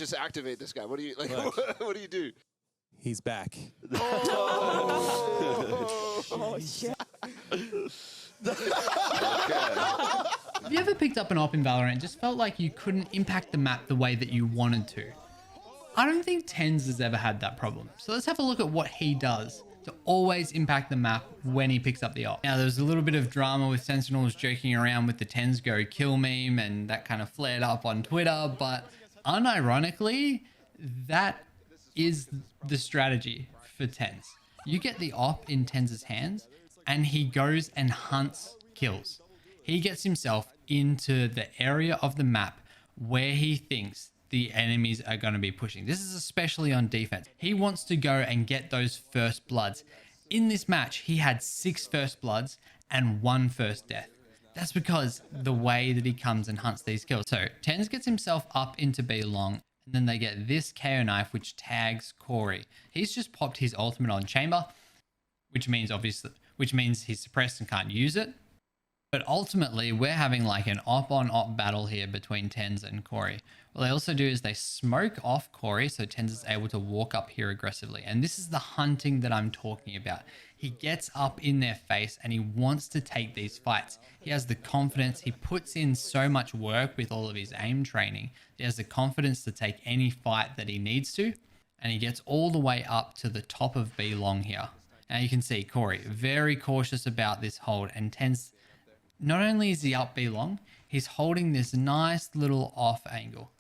just activate this guy? What do you like? Look. What do you do? He's back. Oh, shit. Have you ever picked up an op in Valorant and just felt like you couldn't impact the map the way that you wanted to? I don't think TenZ has ever had that problem. So let's have a look at what he does to always impact the map when he picks up the op. Now, there was a little bit of drama with Sentinels joking around with the TenZ go kill meme, and that kind of flared up on Twitter, but unironically, that is the strategy for TenZ. You get the op in TenZ's hands, and he goes and hunts kills. He gets himself into the area of the map where he thinks the enemies are going to be pushing. This is especially on defense. He wants to go and get those first bloods. In this match, he had 6 first bloods and 1 first death. That's because the way that he comes and hunts these kills. So TenZ gets himself up into B long, and then they get this KO knife, which tags Corey. He's just popped his ultimate on Chamber, which means he's suppressed and can't use it. But ultimately, we're having like an op-on-op battle here between TenZ and Corey. What they also do is they smoke off Corey, so TenZ is able to walk up here aggressively. And this is the hunting that I'm talking about. He gets up in their face and he wants to take these fights. He has the confidence. He puts in so much work with all of his aim training. He has the confidence to take any fight that he needs to. And he gets all the way up to the top of B long here. Now you can see Corey very cautious about this hold, and TenZ, not only is he up B long, he's holding this nice little off angle.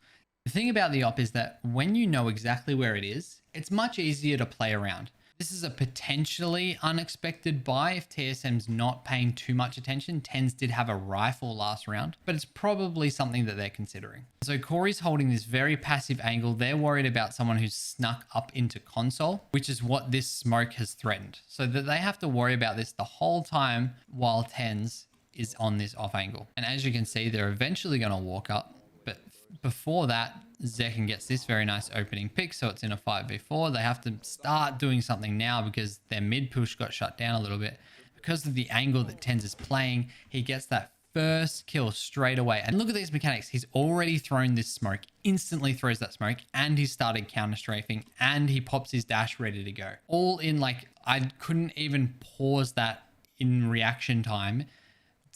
The thing about the op is that when you know exactly where it is, it's much easier to play around. This is a potentially unexpected buy if TSM's not paying too much attention. TenZ did have a rifle last round, but it's probably something that they're considering. So Corey's holding this very passive angle. They're worried about someone who's snuck up into console, which is what this smoke has threatened. So that they have to worry about this the whole time while TenZ is on this off angle. And as you can see, they're eventually going to walk up. But before that, Zekken gets this very nice opening pick. So it's in a 5v4. They have to start doing something now because their mid push got shut down a little bit. Because of the angle that TenZ is playing, he gets that first kill straight away. And look at these mechanics. He's already thrown this smoke, instantly throws that smoke, and he started counter strafing, and he pops his dash ready to go. All in like, I couldn't even pause that in reaction time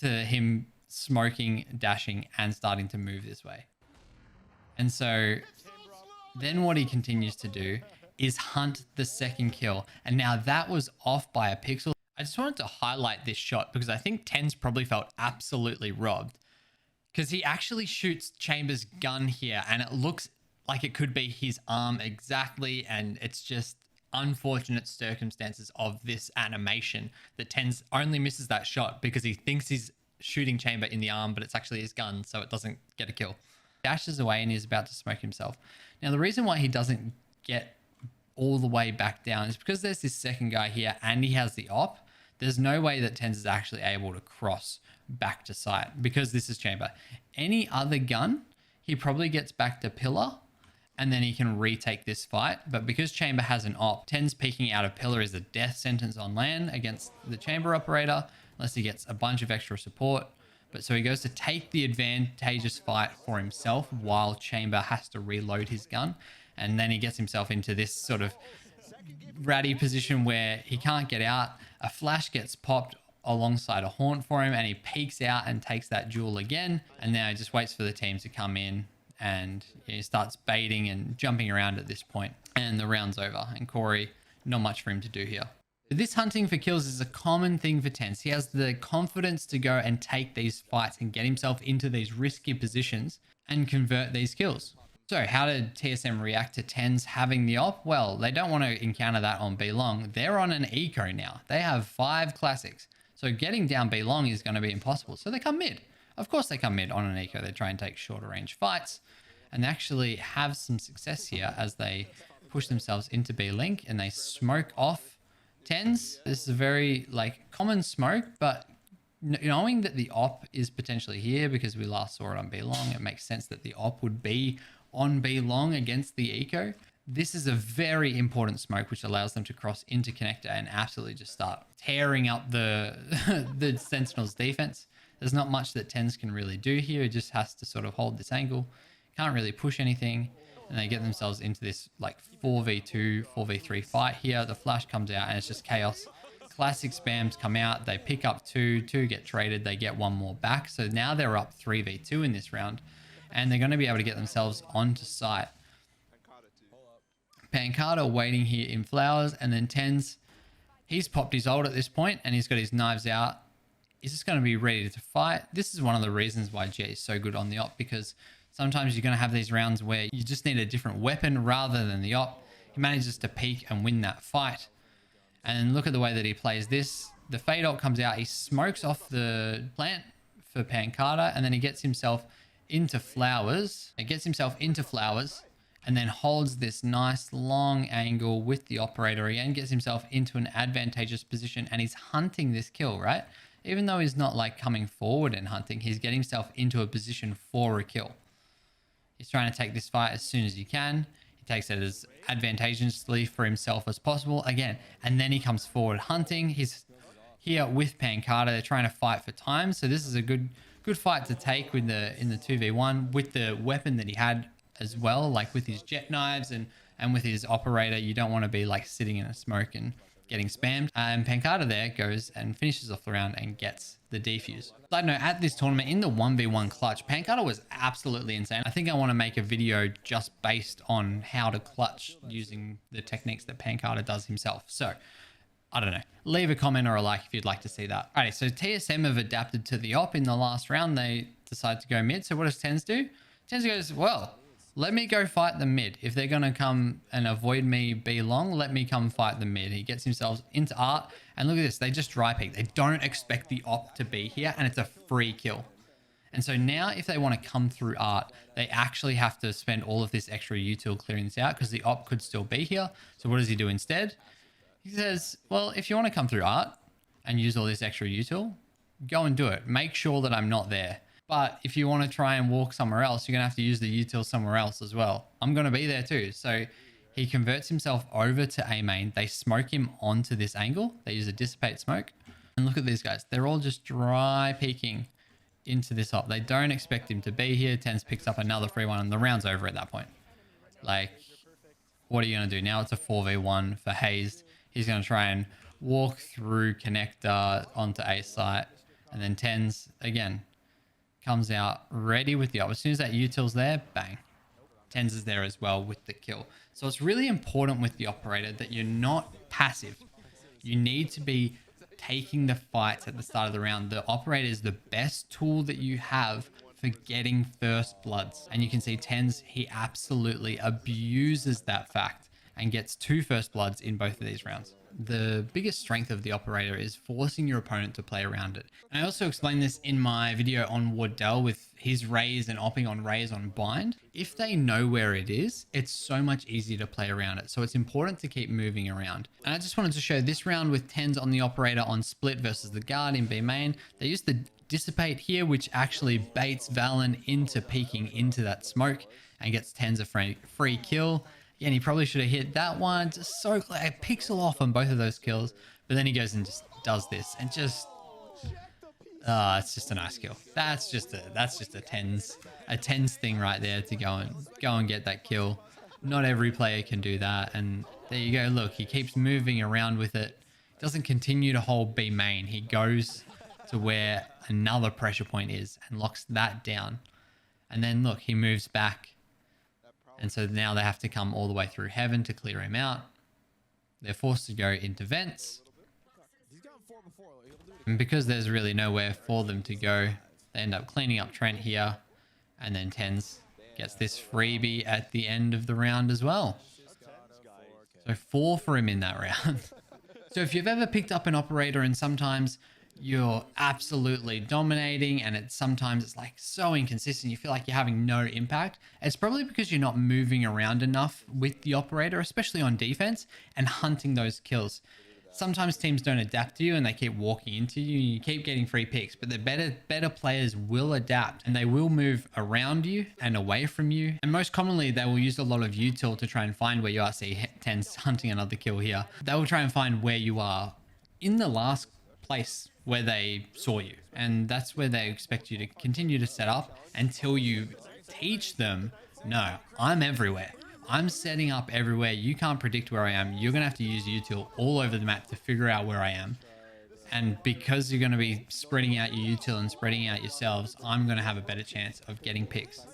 to him smoking, dashing, and starting to move this way. And so then what he continues to do is hunt the second kill. And now that was off by a pixel. I just wanted to highlight this shot because I think TenZ probably felt absolutely robbed, because he actually shoots Chamber's gun here and it looks like it could be his arm exactly. And it's just unfortunate circumstances of this animation that TenZ only misses that shot because he thinks he's shooting Chamber in the arm, but it's actually his gun, so it doesn't get a kill. Dashes away and he's about to smoke himself. Now the reason why he doesn't get all the way back down is because there's this second guy here and he has the op. There's no way that TenZ is actually able to cross back to site because this is Chamber. Any other gun, he probably gets back to pillar and then he can retake this fight. But because Chamber has an op, TenZ peeking out of pillar is a death sentence on land against the Chamber operator, unless he gets a bunch of extra support. But so he goes to take the advantageous fight for himself while Chamber has to reload his gun. And then he gets himself into this sort of ratty position where he can't get out. A flash gets popped alongside a haunt for him and he peeks out and takes that duel again. And now he just waits for the team to come in and he starts baiting and jumping around at this point. And the round's over and Corey, not much for him to do here. This hunting for kills is a common thing for TenZ. He has the confidence to go and take these fights and get himself into these risky positions and convert these kills. So how did TSM react to TenZ having the op? Well, they don't want to encounter that on B long. They're on an eco now. They have 5 classics. So getting down B long is going to be impossible. So they come mid. Of course they come mid on an eco. They try and take shorter range fights and they actually have some success here as they push themselves into B link and they smoke off TenZ. This is a very like common smoke, but knowing that the op is potentially here because we last saw it on B long, it makes sense that the op would be on B long against the eco. This is a very important smoke which allows them to cross into connector and absolutely just start tearing up the the Sentinel's defense. There's not much that TenZ can really do here. It just has to sort of hold this angle. Can't really push anything. and they get themselves into this like 4v2, 4v3 fight here. The flash comes out and it's just chaos. Classic spams come out. They pick up two get traded. They get one more back. So now they're up 3v2 in this round, and they're going to be able to get themselves onto site. Pancada waiting here in flowers, and then TenZ, he's popped his ult at this point and he's got his knives out. He's just going to be ready to fight. This is one of the reasons why Jay is so good on the op, because sometimes you're going to have these rounds where you just need a different weapon rather than the op. He manages to peek and win that fight. And look at the way that he plays this. The Fade ult comes out. He smokes off the plant for Pancada, and then he gets himself into flowers. It gets himself into flowers and then holds this nice long angle with the operator again, gets himself into an advantageous position, and he's hunting this kill, right? Even though he's not like coming forward and hunting, he's getting himself into a position for a kill. He's trying to take this fight as soon as he can. He takes it as advantageously for himself as possible again, and then he comes forward hunting. He's here with Pancada. They're trying to fight for time, so this is a good fight to take with in the 2v1 with the weapon that he had as well, like with his jet knives and with his operator. You don't want to be like sitting in a smoke and getting spammed. And Pancada there goes and finishes off the round and gets the defuse. Side note, at this tournament in the 1v1 clutch, Pancada was absolutely insane. I think I want to make a video just based on how to clutch using the techniques that Pancada does himself. So I don't know, leave a comment or a like if you'd like to see that. Alright, so TSM have adapted to the op in the last round. They decide to go mid. So what does TenZ do? TenZ goes, well, let me go fight the mid. If they're going to come and avoid me be long, let me come fight the mid. He gets himself into art, and look at this. They just dry peek. They don't expect the op to be here, and it's a free kill. And so now if they want to come through art, they actually have to spend all of this extra util clearing this out, because the op could still be here. So what does he do instead? He says, well, if you want to come through art and use all this extra util, go and do it. Make sure that I'm not there. But if you want to try and walk somewhere else, you're going to have to use the util somewhere else as well. I'm going to be there too. So he converts himself over to A main. They smoke him onto this angle. They use a dissipate smoke. And look at these guys. They're all just dry peeking into this op. They don't expect him to be here. TenZ picks up another free one and the round's over at that point. Like, what are you going to do? Now it's a 4v1 for Hazed. He's going to try and walk through connector onto A site. And then TenZ, again, comes out ready with the op. As soon as that util's there, bang. TenZ is there as well with the kill. So it's really important with the operator that you're not passive. You need to be taking the fights at the start of the round. The operator is the best tool that you have for getting first bloods. And you can see TenZ, he absolutely abuses that fact and gets 2 first bloods in both of these rounds. The biggest strength of the operator is forcing your opponent to play around it. And I also explained this in my video on Wardell with his Raze and opping on Raze on bind. If they know where it is, it's so much easier to play around it. So it's important to keep moving around. And I just wanted to show this round with TenZ on the operator on split versus the guard in B main. They used the dissipate here, which actually baits Valen into peeking into that smoke and gets TenZ a free kill. Yeah, and he probably should have hit that one. Just so glad. A pixel off on both of those kills. But then he goes and just does this. And just... it's just a nice kill. That's just a TenZ thing right there to go and get that kill. Not every player can do that. And there you go. Look, he keeps moving around with it. Doesn't continue to hold B main. He goes to where another pressure point is and locks that down. And then look, he moves back. And so now they have to come all the way through heaven to clear him out. They're forced to go into vents. And because there's really nowhere for them to go, they end up cleaning up Trent here. And then TenZ gets this freebie at the end of the round as well. So 4 for him in that round. So if you've ever picked up an operator and sometimes you're absolutely dominating and sometimes it's like so inconsistent, you feel like you're having no impact, it's probably because you're not moving around enough with the operator, especially on defense, and hunting those kills. Sometimes teams don't adapt to you and they keep walking into you and you keep getting free picks, but the better players will adapt and they will move around you and away from you. And most commonly they will use a lot of util to try and find where you are. See TenZ hunting another kill here. They will try and find where you are in the last place where they saw you, and that's where they expect you to continue to set up until you teach them No, I'm everywhere. I'm setting up everywhere. You can't predict where I am. You're going to have to use util all over the map to figure out where I am. And because you're going to be spreading out your util and spreading out yourselves, I'm going to have a better chance of getting picks.